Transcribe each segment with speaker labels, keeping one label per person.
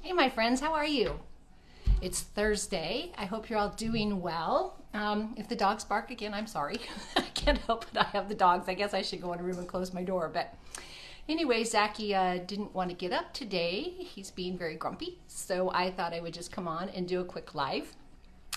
Speaker 1: Hey, my friends, how are you? It's Thursday. I hope you're all doing well. If the dogs bark again, I'm sorry. I can't help it. I have the dogs. I guess I should go in a room and close my door. But anyway, Zachy didn't want to get up today. He's being very grumpy. So I thought I would just come on and do a quick live.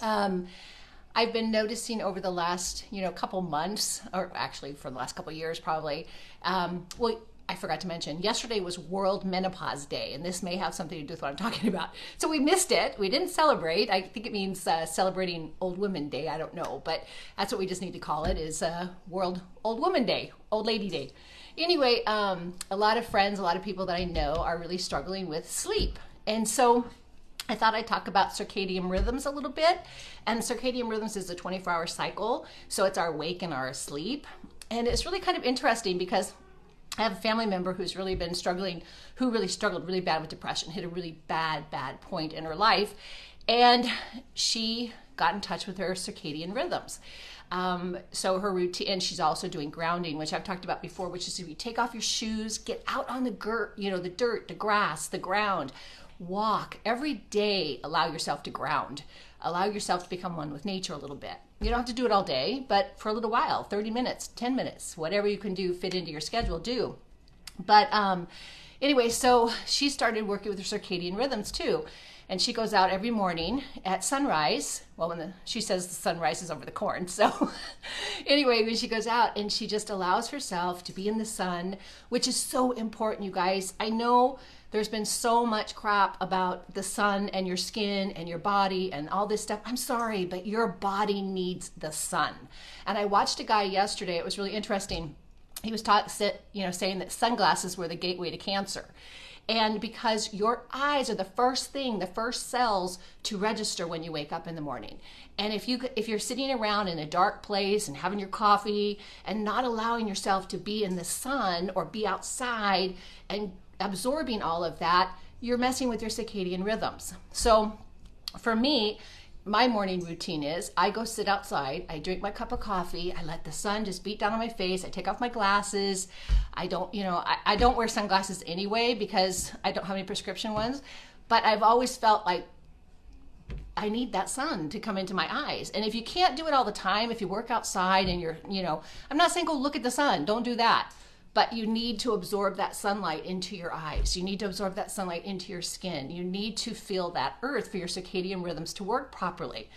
Speaker 1: I've been noticing over the last, couple months, or actually for the last couple years probably, well, I forgot to mention, yesterday was World Menopause Day, and this may have something to do with what I'm talking about. So we missed it. We didn't celebrate. I think it means celebrating Old Women Day. I don't know, but that's what we just need to call it, is World Old Woman Day, Old Lady Day. Anyway, a lot of friends, a lot of people that I know are really struggling with sleep. And so I thought I'd talk about circadian rhythms a little bit. And circadian rhythms is a 24-hour cycle, so it's our wake and our sleep. And it's really kind of interesting because I have a family member who's really been struggling, who really struggled really bad with depression, hit a really bad point in her life. And she got in touch with her circadian rhythms. So her routine, and she's also doing grounding, which I've talked about before, which is if you take off your shoes, get out on the dirt, the grass, the ground, walk every day, allow yourself to ground, allow yourself to become one with nature a little bit. You don't have to do it all day, but for a little while, 30 minutes, 10 minutes, whatever you can do, fit into your schedule, do. But anyway, so she started working with her circadian rhythms too. And she goes out every morning at sunrise. Well, she says the sun rises over the corn. So anyway, when she goes out and she just allows herself to be in the sun, which is so important, you guys. I know there's been so much crap about the sun and your skin and your body and all this stuff. I'm sorry, but your body needs the sun. And I watched a guy yesterday. It was really interesting. He was saying that sunglasses were the gateway to cancer. And because your eyes are the first cells to register when you wake up in the morning. And if you're sitting around in a dark place and having your coffee and not allowing yourself to be in the sun or be outside and absorbing all of that, you're messing with your circadian rhythms. So for me, my morning routine is I go sit outside, I drink my cup of coffee, I let the sun just beat down on my face, I take off my glasses. I don't wear sunglasses anyway because I don't have any prescription ones, but I've always felt like I need that sun to come into my eyes. And if you can't do it all the time, if you work outside and I'm not saying go look at the sun, don't do that. But you need to absorb that sunlight into your eyes. You need to absorb that sunlight into your skin. You need to feel that earth for your circadian rhythms to work properly.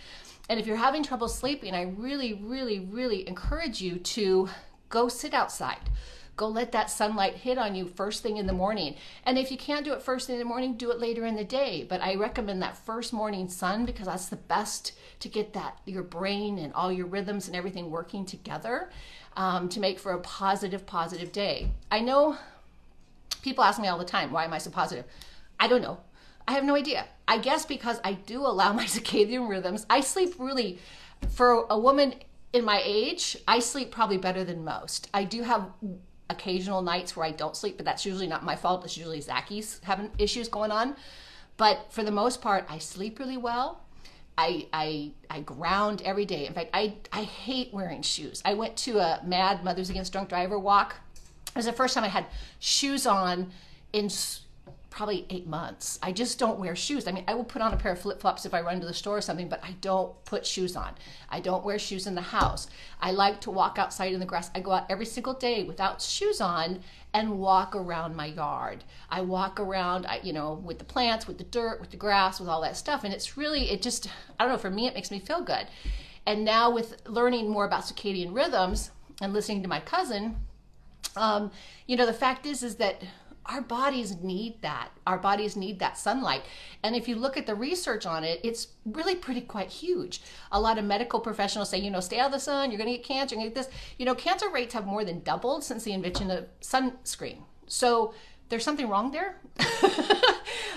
Speaker 1: And if you're having trouble sleeping, I really, really, really encourage you to go sit outside. Go let that sunlight hit on you first thing in the morning. And if you can't do it first thing in the morning, do it later in the day. But I recommend that first morning sun because that's the best to get your brain and all your rhythms and everything working together. To make for a positive day. I know people ask me all the time, why am I so positive? I don't know. I have no idea. I guess because I do allow my circadian rhythms. I sleep really, for a woman in my age, I sleep probably better than most. I do have occasional nights where I don't sleep, but that's usually not my fault. It's usually Zachy's having issues going on. But for the most part, I sleep really well. I ground every day. In fact, I hate wearing shoes. I went to a Mad Mothers Against Drunk Driver walk. It was the first time I had shoes on in probably 8 months. I just don't wear shoes. I mean, I will put on a pair of flip-flops if I run to the store or something, but I don't put shoes on. I don't wear shoes in the house. I like to walk outside in the grass. I go out every single day without shoes on and walk around my yard. I walk around, with the plants, with the dirt, with the grass, with all that stuff. And it's really, I don't know, for me, it makes me feel good. And now with learning more about circadian rhythms and listening to my cousin, the fact is that our bodies need that. Our bodies need that sunlight. And if you look at the research on it, it's really quite huge. A lot of medical professionals say, stay out of the sun, you're going to get cancer, you're going to get this. Cancer rates have more than doubled since the invention of sunscreen. So there's something wrong there.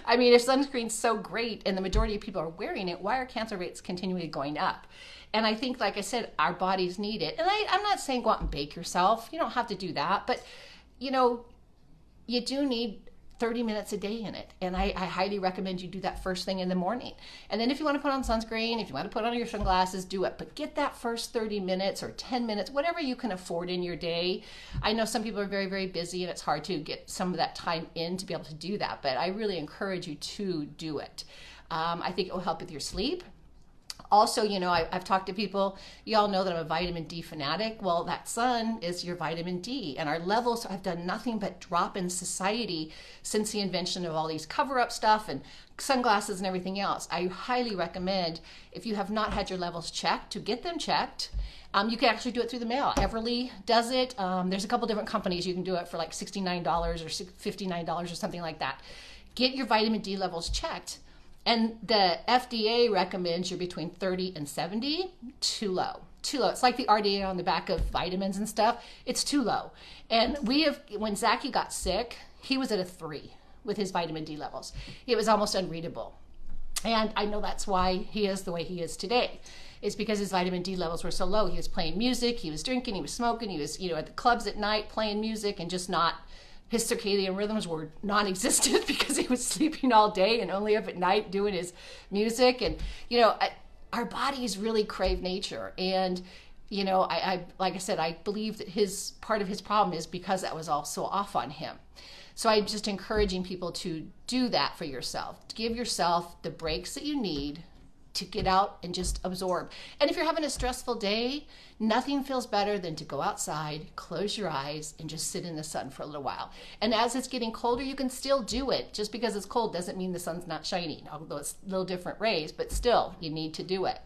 Speaker 1: I mean, if sunscreen's so great and the majority of people are wearing it, why are cancer rates continually going up? And I think, like I said, our bodies need it. And I'm not saying go out and bake yourself. You don't have to do that. But, you do need 30 minutes a day in it. And I highly recommend you do that first thing in the morning. And then if you want to put on sunscreen, if you want to put on your sunglasses, do it. But get that first 30 minutes or 10 minutes, whatever you can afford in your day. I know some people are very, very busy and it's hard to get some of that time in to be able to do that. But I really encourage you to do it. I think it will help with your sleep. Also, you know, I've talked to people, you all know that I'm a vitamin D fanatic. Well, that sun is your vitamin D, and our levels have done nothing but drop in society since the invention of all these cover-up stuff and sunglasses and everything else. I highly recommend, if you have not had your levels checked, to get them checked. You can actually do it through the mail. Everly does it. There's a couple different companies. You can do it for like $69 or $59 or something like that. Get your vitamin D levels checked. And the FDA recommends you're between 30 and 70, too low. Too low. It's like the RDA on the back of vitamins and stuff. It's too low. And when Zachy got sick, he was at a 3 with his vitamin D levels. It was almost unreadable. And I know that's why he is the way he is today. It's because his vitamin D levels were so low. He was playing music, he was drinking, he was smoking, he was, at the clubs at night playing music and just not. His circadian rhythms were non-existent because he was sleeping all day and only up at night doing his music. And, our bodies really crave nature. And, I like I said, I believe that part of his problem is because that was all so off on him. So I'm just encouraging people to do that for yourself. To give yourself the breaks that you need to get out and just absorb. And if you're having a stressful day, nothing feels better than to go outside, close your eyes, and just sit in the sun for a little while. And as it's getting colder, you can still do it. Just because it's cold doesn't mean the sun's not shining, although it's a little different rays, but still, you need to do it.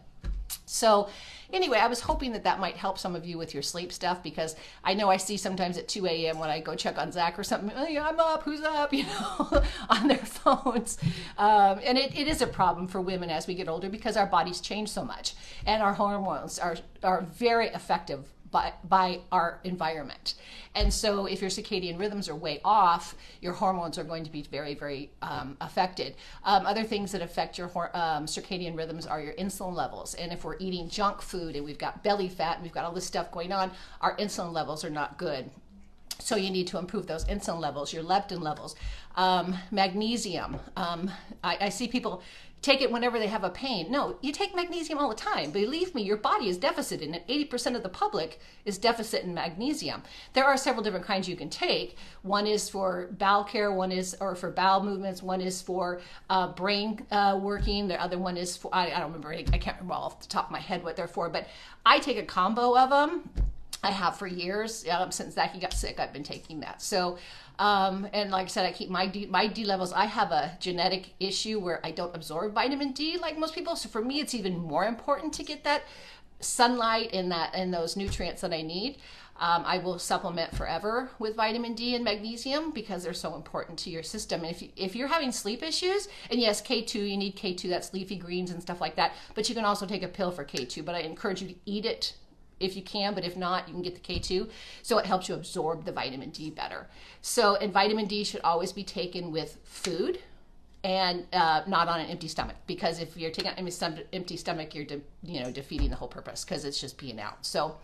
Speaker 1: So anyway, I was hoping that might help some of you with your sleep stuff, because I know I see sometimes at 2 a.m. when I go check on Zach or something, hey, I'm up, who's up, on their phones. And it is a problem for women as we get older because our bodies change so much and our hormones are very effective by our environment. And so if your circadian rhythms are way off, your hormones are going to be very, very affected. Other things that affect your circadian rhythms are your insulin levels. And if we're eating junk food and we've got belly fat and we've got all this stuff going on, our insulin levels are not good. So you need to improve those insulin levels, your leptin levels. Magnesium. I see people take it whenever they have a pain. No, you take magnesium all the time. Believe me, your body is deficit in it. 80% of the public is deficit in magnesium. There are several different kinds you can take. One is for bowel care, or for bowel movements, one is for brain working, the other one is for, I don't remember, I can't remember off the top of my head what they're for, but I take a combo of them. I have for years. Since Zachy got sick, I've been taking that. So, and like I said, I keep my D levels. I have a genetic issue where I don't absorb vitamin D like most people. So for me, it's even more important to get that sunlight and those nutrients that I need. I will supplement forever with vitamin D and magnesium because they're so important to your system. And if you're having sleep issues, and yes, K2, you need K2, that's leafy greens and stuff like that. But you can also take a pill for K2, but I encourage you to eat it if you can, but if not, you can get the K2. So it helps you absorb the vitamin D better. So, and vitamin D should always be taken with food and not on an empty stomach, because if you're taking an empty stomach, you're defeating the whole purpose because it's just peeing out. So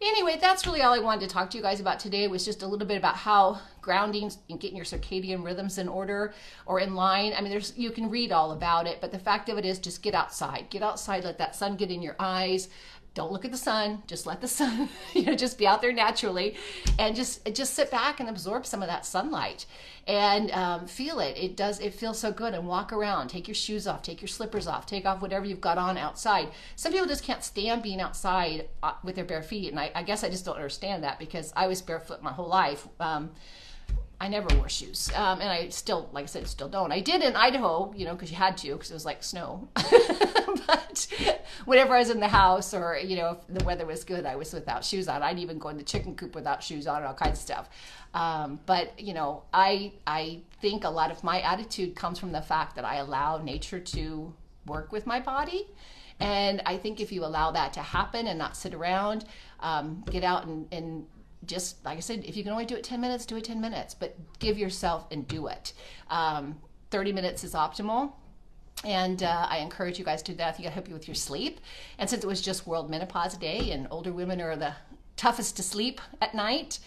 Speaker 1: anyway, that's really all I wanted to talk to you guys about today, was just a little bit about how grounding and getting your circadian rhythms in order or in line. I mean, you can read all about it, but the fact of it is just get outside. Get outside, let that sun get in your eyes. Don't look at the sun, just let the sun, just be out there naturally, and just sit back and absorb some of that sunlight and feel it. It feels so good. And walk around, take your shoes off, take your slippers off, take off whatever you've got on outside. Some people just can't stand being outside with their bare feet, and I guess I just don't understand that, because I was barefoot my whole life. I never wore shoes, and I still, like I said, still don't. I did in Idaho, because you had to, because it was like snow. But whenever I was in the house, or if the weather was good, I was without shoes on. I'd even go in the chicken coop without shoes on, and all kinds of stuff. But I think a lot of my attitude comes from the fact that I allow nature to work with my body. And I think if you allow that to happen and not sit around, get out and just, like I said, if you can only do it 10 minutes, do it 10 minutes, but give yourself and do it. 30 minutes is optimal. And I encourage you guys to do that. I think it'll help you with your sleep. And since it was just World Menopause Day, and older women are the toughest to sleep at night,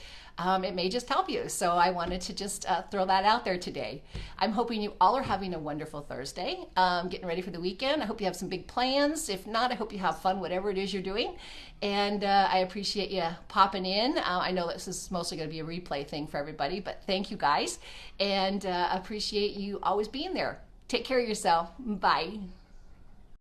Speaker 1: it may just help you. So I wanted to just throw that out there today. I'm hoping you all are having a wonderful Thursday, getting ready for the weekend. I hope you have some big plans. If not, I hope you have fun, whatever it is you're doing. And I appreciate you popping in. I know this is mostly going to be a replay thing for everybody, but thank you guys. And appreciate you always being there. Take care of yourself. Bye.